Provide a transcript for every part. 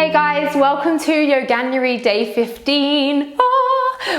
Hey guys, welcome to Yoganuary day 15.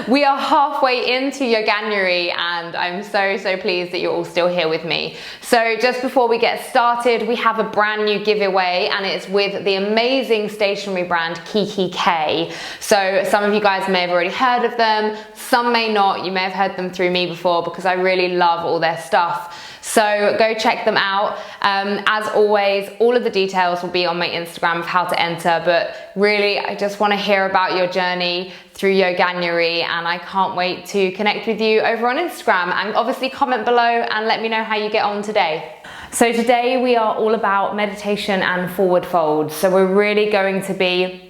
We are halfway into Yoganuary and I'm so pleased that you're all still here with me. So just before we get started, we have a brand new giveaway and it's with the amazing stationery brand Kiki K. So some of you guys may have already heard of them, some may not. You may have heard them through me before because I really love all their stuff. So go check them out. As always, all of the details will be on my Instagram of how to enter, but really I just want to hear about your journey through Yoganuary and I can't wait to connect with you over on Instagram, and obviously comment below and let me know how you get on today. So today we are all about meditation and forward folds. So we're really going to be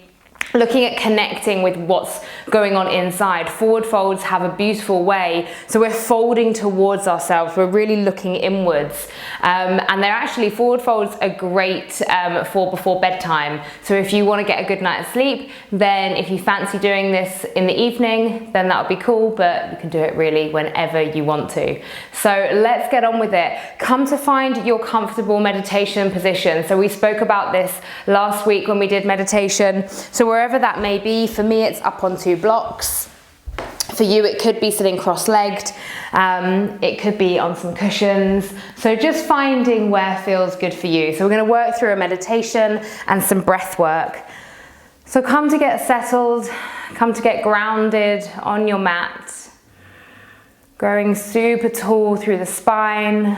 looking at connecting with what's going on inside. Forward folds have a beautiful way, so we're folding towards ourselves, we're really looking inwards, and they're actually, forward folds are great for before bedtime. So if you want to get a good night's sleep, then if you fancy doing this in the evening, then that would be cool, but you can do it really whenever you want to. So let's get on with it. Come to find your comfortable meditation position. So we spoke about this last week when we did meditation. So wherever that may be, for me it's up on 2 blocks. For you it could be sitting cross-legged, it could be on some cushions. So just finding where feels good for you. So we're going to work through a meditation and some breath work. So come to get settled, come to get grounded on your mat, growing super tall through the spine.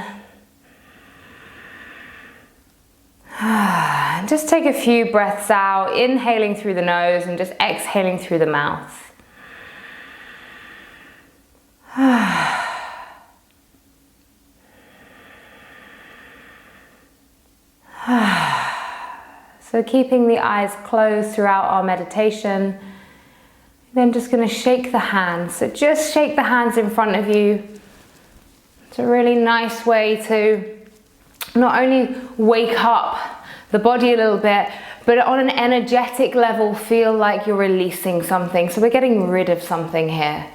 Just take a few breaths out, inhaling through the nose and just exhaling through the mouth. So keeping the eyes closed throughout our meditation, then just going to shake the hands. So just shake the hands in front of you. It's a really nice way to not only wake up the body a little bit, but on an energetic level feel like you're releasing something. So we're getting rid of something here.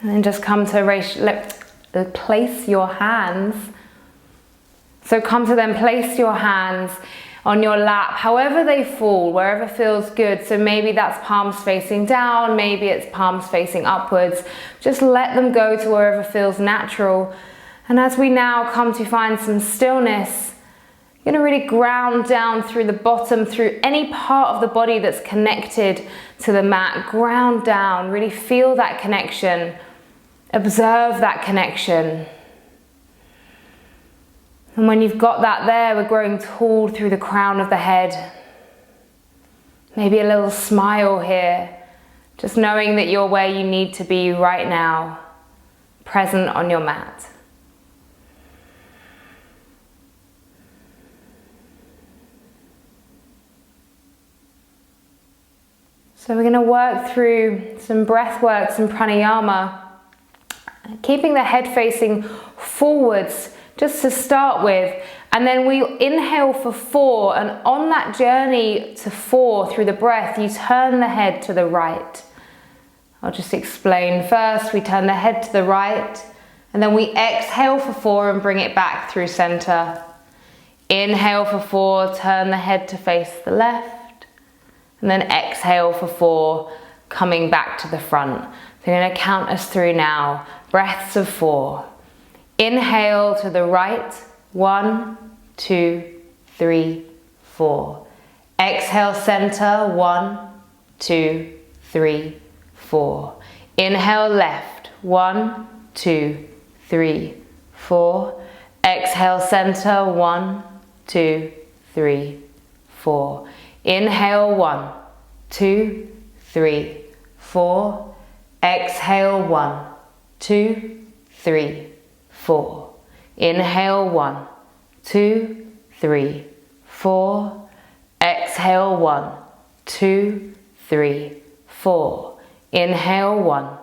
And then just come to place your hands. So come to then place your hands on your lap, however they fall, wherever feels good. So maybe that's palms facing down, maybe it's palms facing upwards. Just let them go to wherever feels natural. And as we now come to find some stillness, you're going to really ground down through the bottom, through any part of the body that's connected to the mat. Ground down, really feel that connection. Observe that connection. And when you've got that there, we're growing tall through the crown of the head. Maybe a little smile here, just knowing that you're where you need to be right now, present on your mat. So we're going to work through some breath work, some pranayama, keeping the head facing forwards, just to start with, and then we inhale for 4, and on that journey to 4 through the breath, you turn the head to the right. I'll just explain. First, we turn the head to the right, and then we exhale for 4 and bring it back through center. Inhale for 4, turn the head to face the left, and then exhale for 4, coming back to the front. So I'm going to count us through now. Breaths of 4. Inhale to the right, 1, 2, 3, 4. Exhale center, 1, 2, 3, 4. Inhale left, 1, 2, 3, 4. Exhale center, 1, 2, 3, 4. Inhale 1, 2, 3, 4. Exhale 1, 2, 3, 4. Inhale 1, 2, 3, 4. Exhale 1, 2, 3, 4. Inhale 1,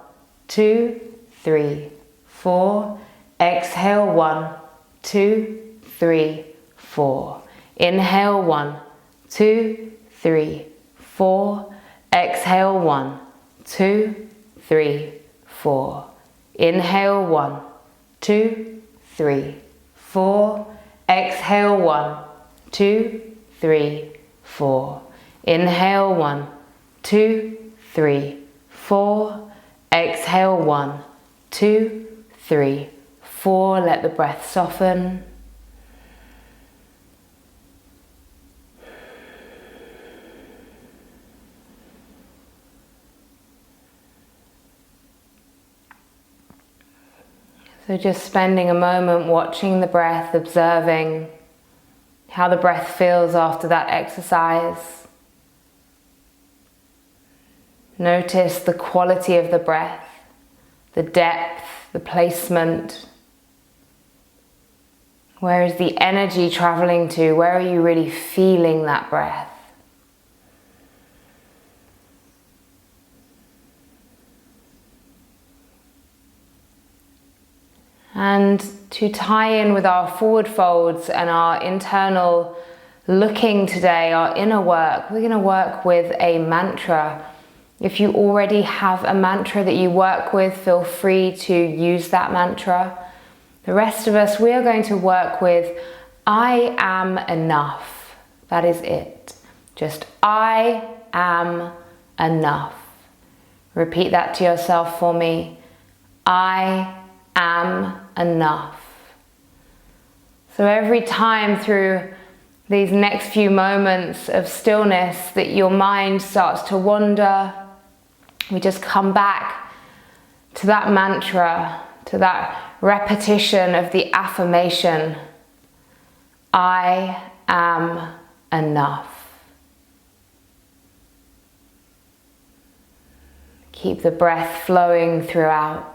2, 3, 4. Exhale 1, 2, 3, 4. Inhale 1, 2, 3, 4. Exhale 1, 2, 3, 4. Inhale 1, 2, 3, 4. Exhale, 1, 2, 3, 4. Inhale, 1, 2, 3, 4. Exhale, 1, 2, 3, 4. Let the breath soften. So just spending a moment watching the breath, observing how the breath feels after that exercise. Notice the quality of the breath, the depth, the placement. Where is the energy traveling to? Where are you really feeling that breath? And to tie in with our forward folds and our internal looking today, our inner work, we're going to work with a mantra. If you already have a mantra that you work with, feel free to use that mantra. The rest of us, we are going to work with I am enough. That is it. Just I am enough. Repeat that to yourself for me. I am enough. So every time through these next few moments of stillness that your mind starts to wander, we just come back to that mantra, to that repetition of the affirmation, I am enough. Keep the breath flowing throughout.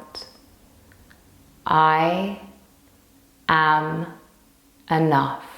I am enough.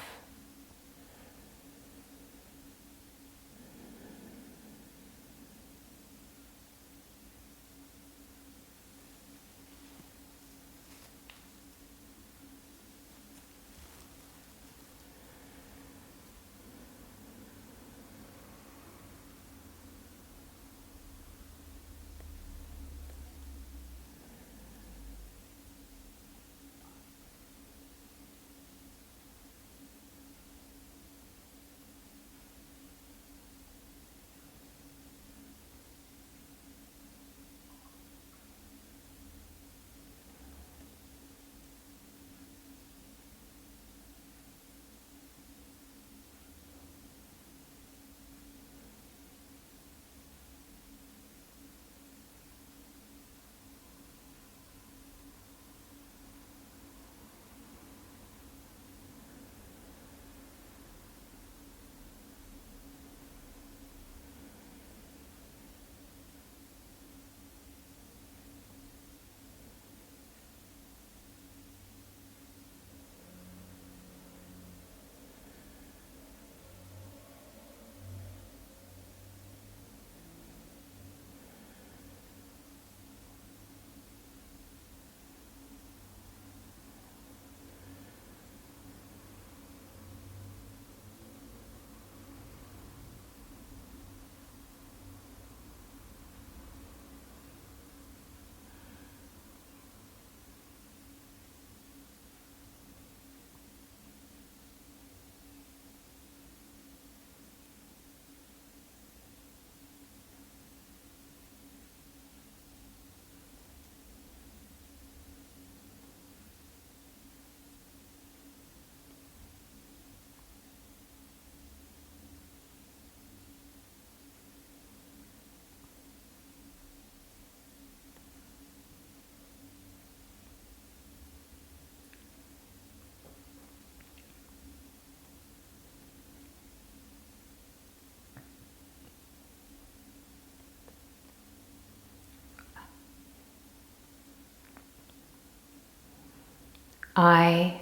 I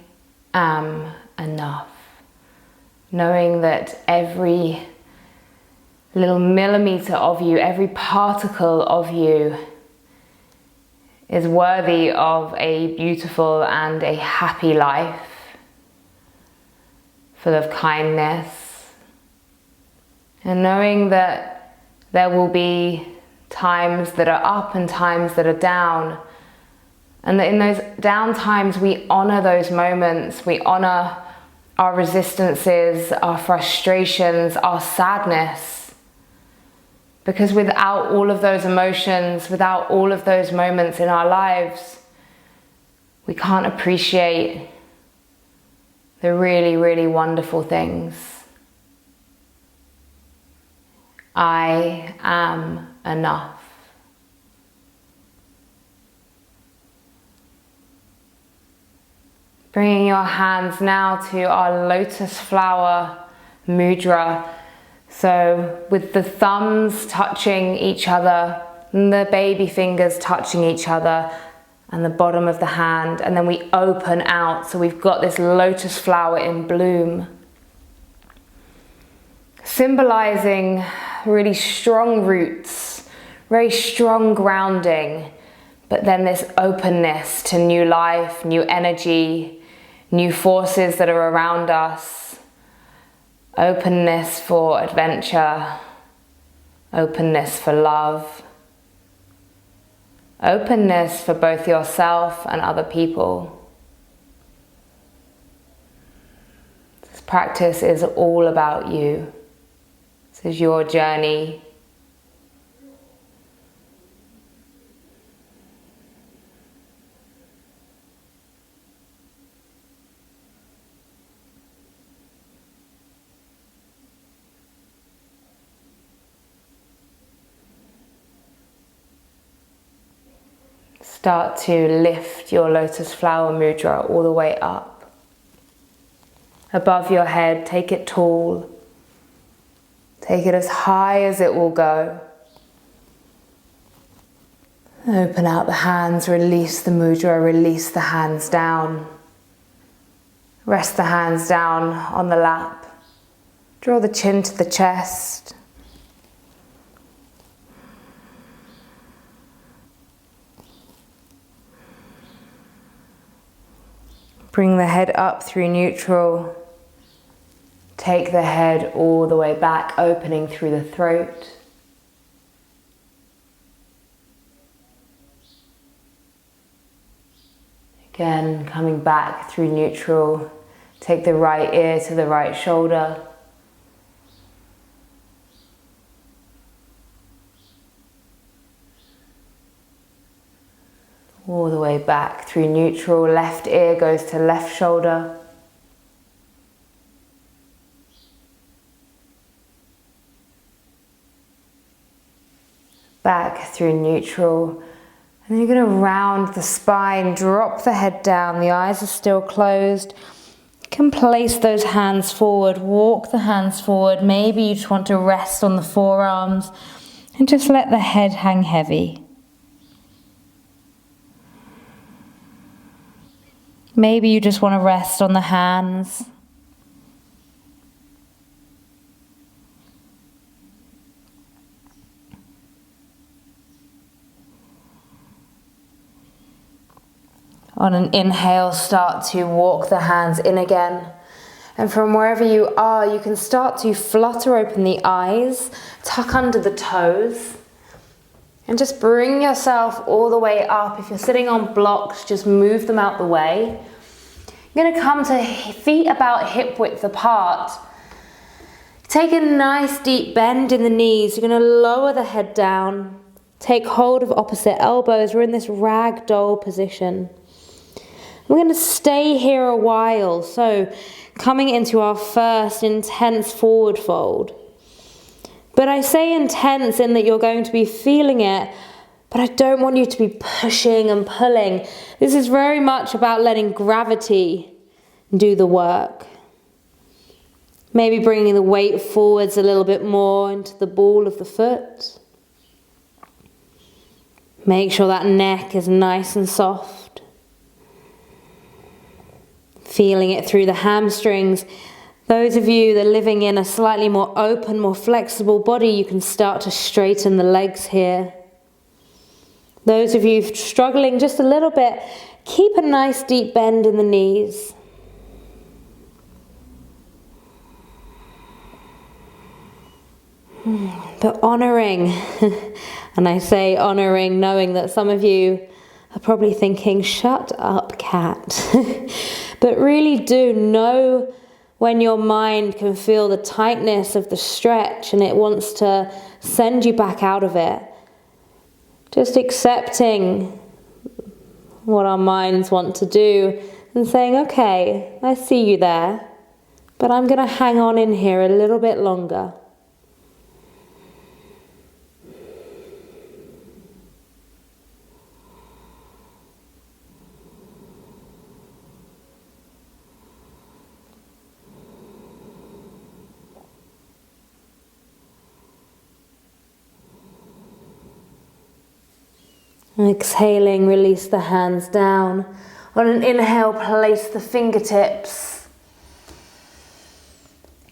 am enough. Knowing that every little millimeter of you, every particle of you is worthy of a beautiful and a happy life, full of kindness. And knowing that there will be times that are up and times that are down, And that in those down times, we honor those moments. We honor our resistances, our frustrations, our sadness. Because without all of those emotions, without all of those moments in our lives, we can't appreciate the really, really wonderful things. I am enough. Bringing your hands now to our lotus flower mudra. So with the thumbs touching each other, and the baby fingers touching each other, and the bottom of the hand, and then we open out. So we've got this lotus flower in bloom, symbolizing really strong roots, very strong grounding, but then this openness to new life, new energy, new forces that are around us, openness for adventure, openness for love, openness for both yourself and other people. This practice is all about you. This is your journey. Start to lift your lotus flower mudra all the way up. Above your head, take it tall. Take it as high as it will go. Open out the hands, release the mudra, release the hands down. Rest the hands down on the lap. Draw the chin to the chest. Bring the head up through neutral. Take the head all the way back, opening through the throat. Again, coming back through neutral. Take the right ear to the right shoulder. All the way back through neutral. Left ear goes to left shoulder. Back through neutral. And then you're going to round the spine, drop the head down. The eyes are still closed. You can place those hands forward, walk the hands forward. Maybe you just want to rest on the forearms and just let the head hang heavy. Maybe you just want to rest on the hands. On an inhale, start to walk the hands in again. And from wherever you are, you can start to flutter open the eyes, tuck under the toes, and just bring yourself all the way up. If you're sitting on blocks, just move them out the way. You're going to come to feet about hip width apart. Take a nice deep bend in the knees. You're going to lower the head down. Take hold of opposite elbows. We're in this ragdoll position. We're going to stay here a while. So coming into our first intense forward fold. But I say intense in that you're going to be feeling it, but I don't want you to be pushing and pulling. This is very much about letting gravity do the work. Maybe bringing the weight forwards a little bit more into the ball of the foot. Make sure that neck is nice and soft. Feeling it through the hamstrings. Those of you that are living in a slightly more open, more flexible body, you can start to straighten the legs here. Those of you struggling just a little bit, keep a nice deep bend in the knees. But honouring, and I say honouring knowing that some of you are probably thinking, shut up, cat. But really do know when your mind can feel the tightness of the stretch and it wants to send you back out of it. Just accepting what our minds want to do and saying, okay, I see you there, but I'm going to hang on in here a little bit longer. Exhaling, release the hands down. On an inhale, place the fingertips.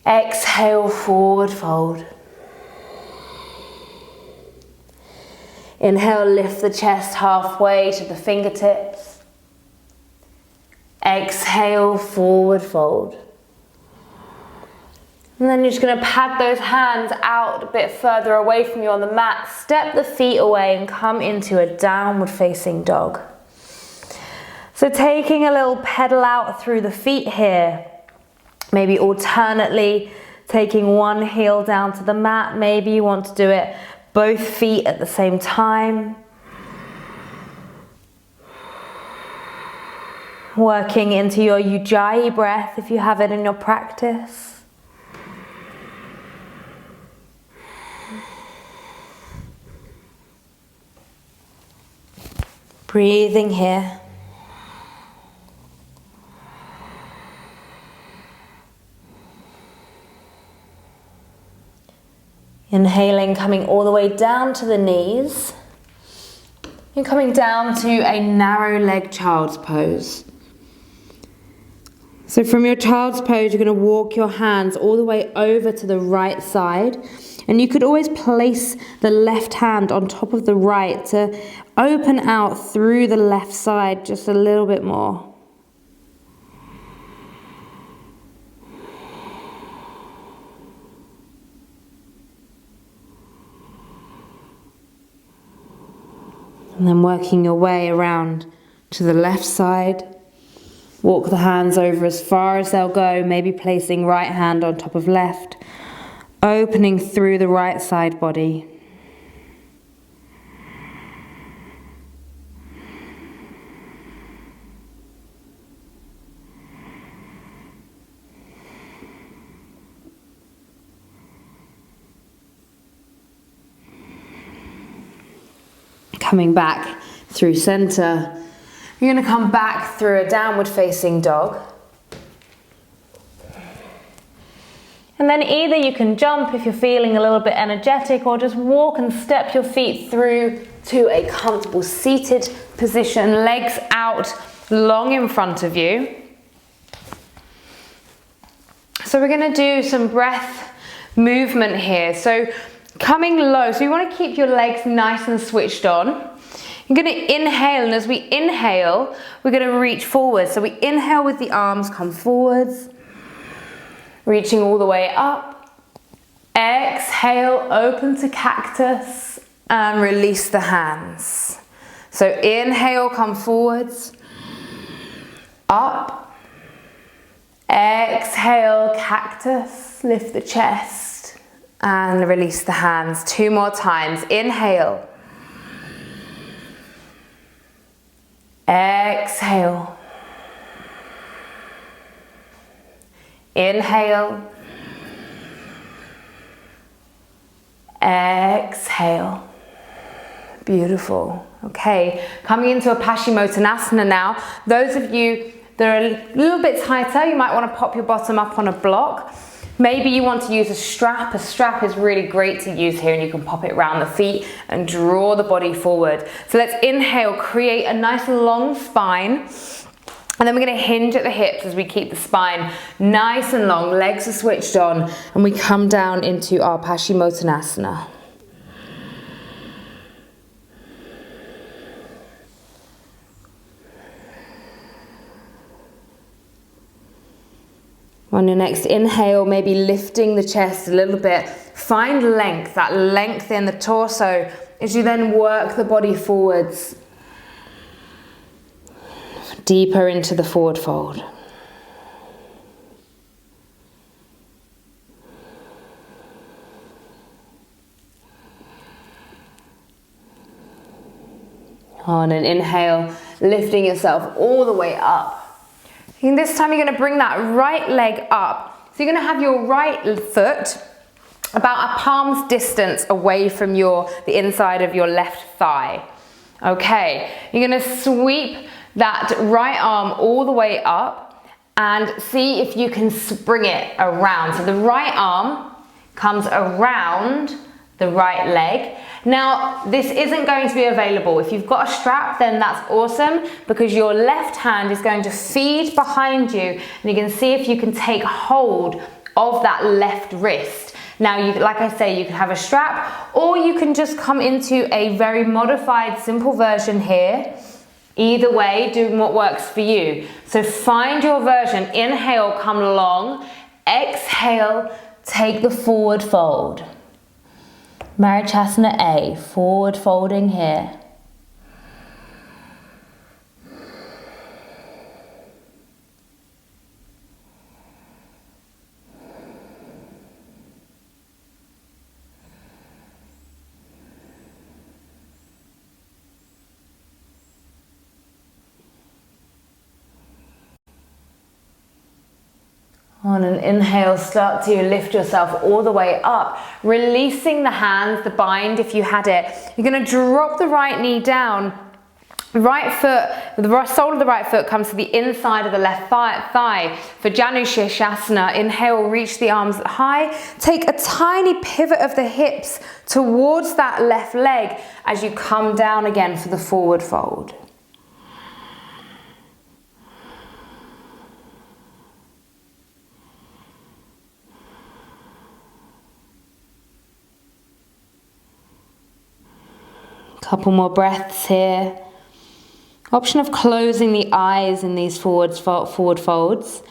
Exhale, forward fold. Inhale, lift the chest halfway to the fingertips. Exhale, forward fold. And then you're just going to pad those hands out a bit further away from you on the mat. Step the feet away and come into a downward facing dog. So taking a little pedal out through the feet here. Maybe alternately taking one heel down to the mat. Maybe you want to do it both feet at the same time. Working into your ujjayi breath if you have it in your practice. Breathing here. Inhaling, coming all the way down to the knees. You're coming down to a narrow leg child's pose. So from your child's pose, you're going to walk your hands all the way over to the right side. And you could always place the left hand on top of the right to open out through the left side just a little bit more. And then working your way around to the left side. Walk the hands over as far as they'll go, maybe placing right hand on top of left. Opening through the right side body. Coming back through center. You're going to come back through a downward facing dog. And then either you can jump if you're feeling a little bit energetic, or just walk and step your feet through to a comfortable seated position, legs out long in front of you. So we're going to do some breath movement here. So coming low, so you want to keep your legs nice and switched on. You're going to inhale, and as we inhale, we're going to reach forward. So we inhale with the arms, come forwards. Reaching all the way up. Exhale, open to cactus and release the hands. So inhale, come forwards. Up. Exhale, cactus. Lift the chest and release the hands. 2 more times. Inhale. Exhale. Inhale. Exhale. Beautiful. Okay, coming into a Paschimottanasana now. Those of you that are a little bit tighter, you might want to pop your bottom up on a block. Maybe you want to use a strap. A strap is really great to use here, and you can pop it around the feet and draw the body forward. So let's inhale, create a nice long spine. And then we're going to hinge at the hips as we keep the spine nice and long, legs are switched on, and we come down into our Paschimottanasana. On your next inhale, maybe lifting the chest a little bit. Find length, that length in the torso as you then work the body forwards. Deeper into the forward fold. On an inhale, lifting yourself all the way up. And this time you're going to bring that right leg up. So you're going to have your right foot about a palm's distance away from the inside of your left thigh. Okay, you're going to sweep that right arm all the way up and see if you can spring it around. So the right arm comes around the right leg. Now, this isn't going to be available. If you've got a strap, then that's awesome, because your left hand is going to feed behind you, and you can see if you can take hold of that left wrist. Now, like I say, you can have a strap, or you can just come into a very modified, simple version here. Either way, doing what works for you. So find your version. Inhale, come long. Exhale, take the forward fold. Marichyasana A, forward folding here. On an inhale, start to lift yourself all the way up, releasing the hands, the bind if you had it. You're going to drop the right knee down. Right foot, the sole of the right foot comes to the inside of the left thigh. For Janushirshasana, inhale, reach the arms high. Take a tiny pivot of the hips towards that left leg as you come down again for the forward fold. Couple more breaths here. Option of closing the eyes in these forward folds.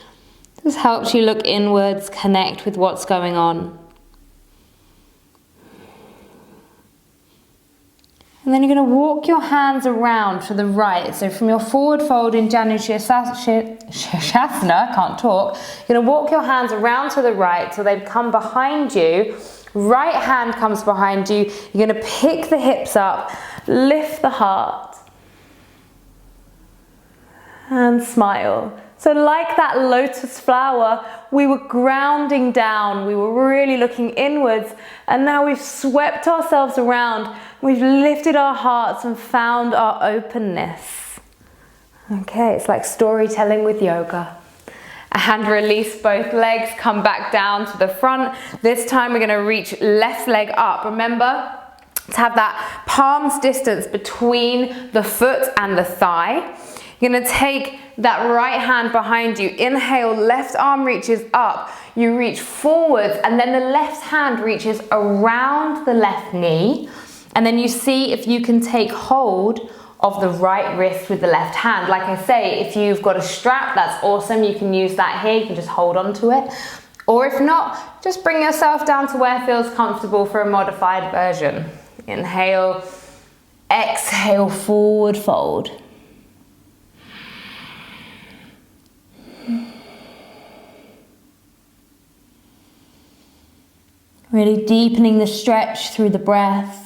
This helps you look inwards, connect with what's going on. And then you're going to walk your hands around to the right. So from your forward fold in Janushirshasana, can't talk, you're going to walk your hands around to the right so they come behind you. Right hand comes behind you. You're going to pick the hips up, lift the heart, and smile. So like that lotus flower, we were grounding down, we were really looking inwards, and now we've swept ourselves around, we've lifted our hearts and found our openness. Okay, it's like storytelling with yoga. And release both legs, come back down to the front. This time we're going to reach left leg up. Remember to have that palm's distance between the foot and the thigh. You're going to take that right hand behind you. Inhale, left arm reaches up. You reach forwards, and then the left hand reaches around the left knee. And then you see if you can take hold of the right wrist with the left hand. Like I say, if you've got a strap, that's awesome. You can use that here. You can just hold on to it. Or if not, just bring yourself down to where it feels comfortable for a modified version. Inhale, exhale, forward fold. Really deepening the stretch through the breath.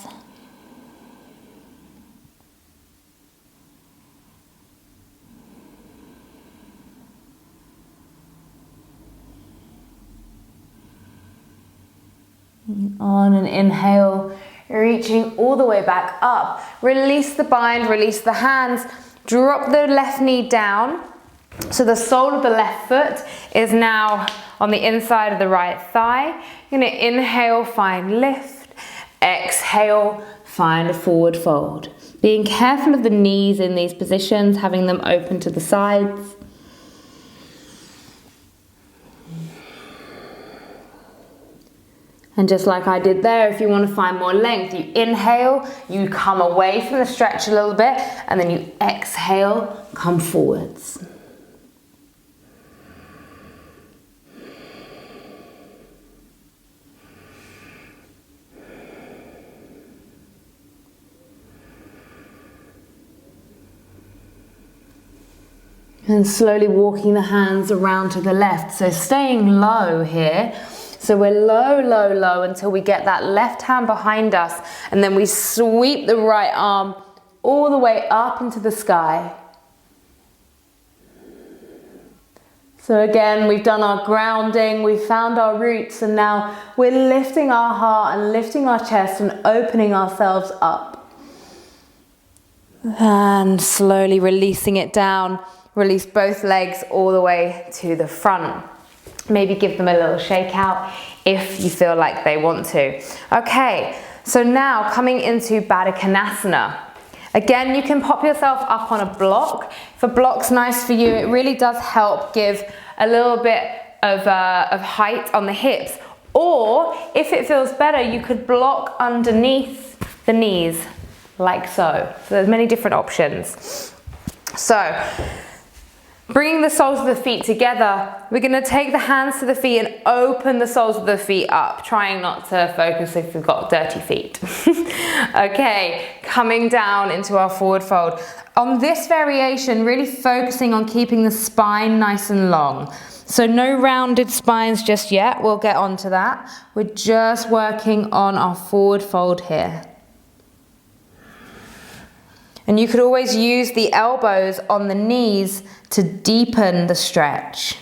On an inhale, reaching all the way back up. Release the bind, release the hands. Drop the left knee down. So the sole of the left foot is now on the inside of the right thigh. You're going to inhale, find lift. Exhale, find a forward fold. Being careful of the knees in these positions, having them open to the sides. And just like I did there, if you want to find more length, you inhale, you come away from the stretch a little bit, and then you exhale, come forwards. And slowly walking the hands around to the left. So staying low here. So we're low, low, low until we get that left hand behind us. And then we sweep the right arm all the way up into the sky. So again, we've done our grounding, we've found our roots, and now we're lifting our heart and lifting our chest and opening ourselves up. And slowly releasing it down. Release both legs all the way to the front. Maybe give them a little shake out if you feel like they want to. Okay, so now coming into Baddha Konasana. Again, you can pop yourself up on a block. If a block's nice for you, it really does help give a little bit of height on the hips. Or if it feels better, you could block underneath the knees, like so. So there's many different options. So, bringing the soles of the feet together, we're going to take the hands to the feet and open the soles of the feet up, trying not to focus if you've got dirty feet. Okay, coming down into our forward fold. On this variation, really focusing on keeping the spine nice and long. So no rounded spines just yet, we'll get onto that. We're just working on our forward fold here. And you could always use the elbows on the knees to deepen the stretch.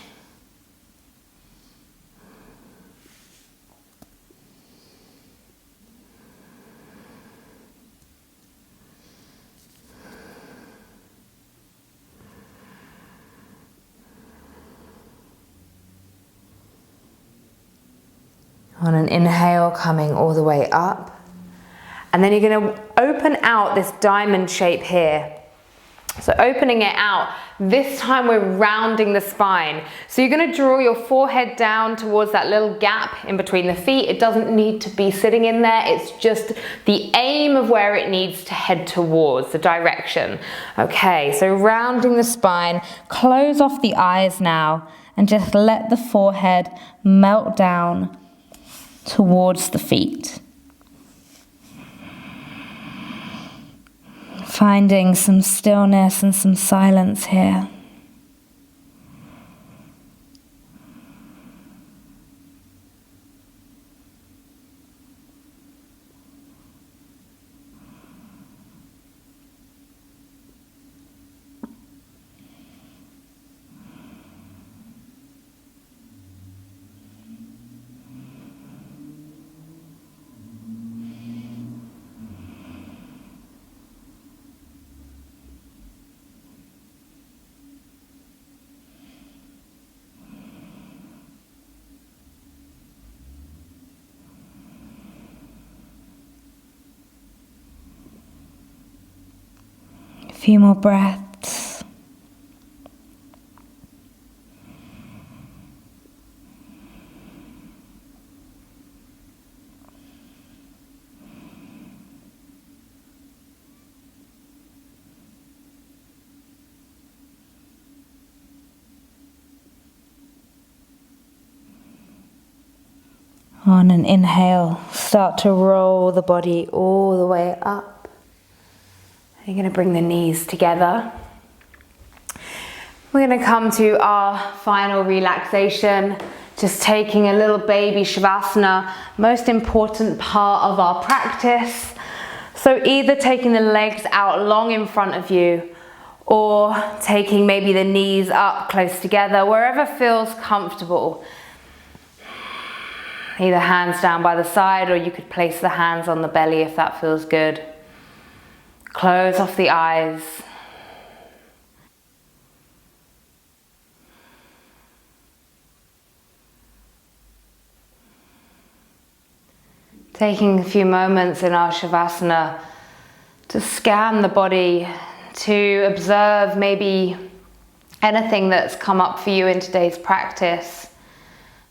On an inhale, coming all the way up. And then you're going to open out this diamond shape here. So opening it out, this time we're rounding the spine. So you're going to draw your forehead down towards that little gap in between the feet. It doesn't need to be sitting in there. It's just the aim of where it needs to head towards, the direction. Okay, so rounding the spine, close off the eyes now and just let the forehead melt down towards the feet. Finding some stillness and some silence here. A few more breaths. On an inhale, start to roll the body all the way up. You're going to bring the knees together. We're going to come to our final relaxation, just taking a little baby shavasana, most important part of our practice. So either taking the legs out long in front of you or taking maybe the knees up close together, wherever feels comfortable. Either hands down by the side or you could place the hands on the belly if that feels good. Close off the eyes. Taking a few moments in our shavasana to scan the body, to observe maybe anything that's come up for you in today's practice.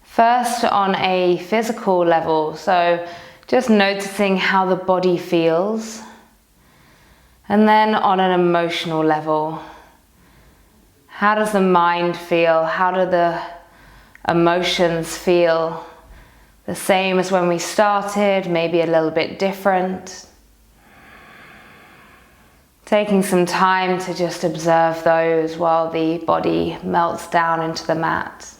First on a physical level, so just noticing how the body feels. And then on an emotional level, how does the mind feel? How do the emotions feel? The same as when we started, maybe a little bit different. Taking some time to just observe those while the body melts down into the mat.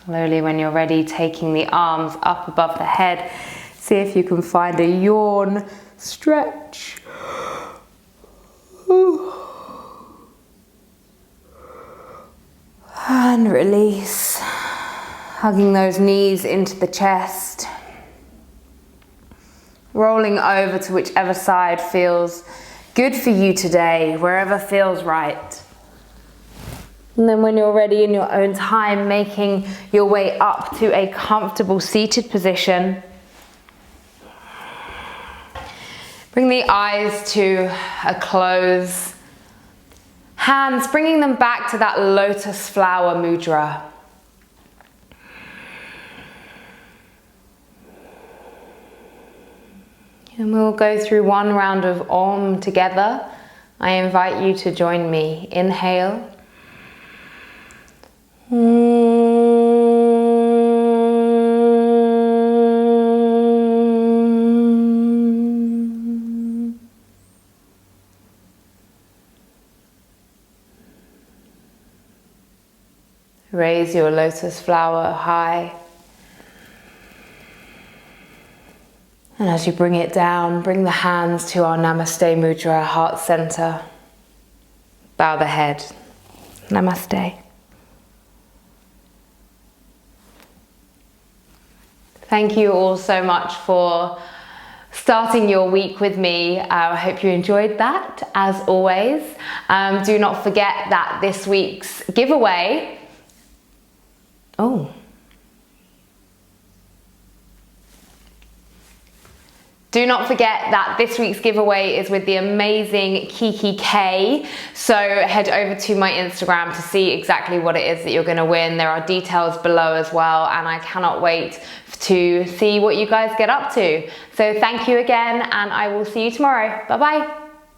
Slowly, when you're ready, taking the arms up above the head. See if you can find a yawn, stretch. And release. Hugging those knees into the chest. Rolling over to whichever side feels good for you today, wherever feels right. And then when you're ready in your own time, making your way up to a comfortable seated position. Bring the eyes to a close. Hands, bringing them back to that lotus flower mudra. And we'll go through one round of Om together. I invite you to join me. Inhale. Raise your lotus flower high. And as you bring it down, bring the hands to our Namaste Mudra, heart center. Bow the head. Namaste. Thank you all so much for starting your week with me. I hope you enjoyed that, as always. Do not forget that this week's giveaway... Do not forget that this week's giveaway is with the amazing Kiki K. So head over to my Instagram to see exactly what it is that you're going to win. There are details below as well, and I cannot wait to see what you guys get up to. So thank you again, and I will see you tomorrow. Bye bye.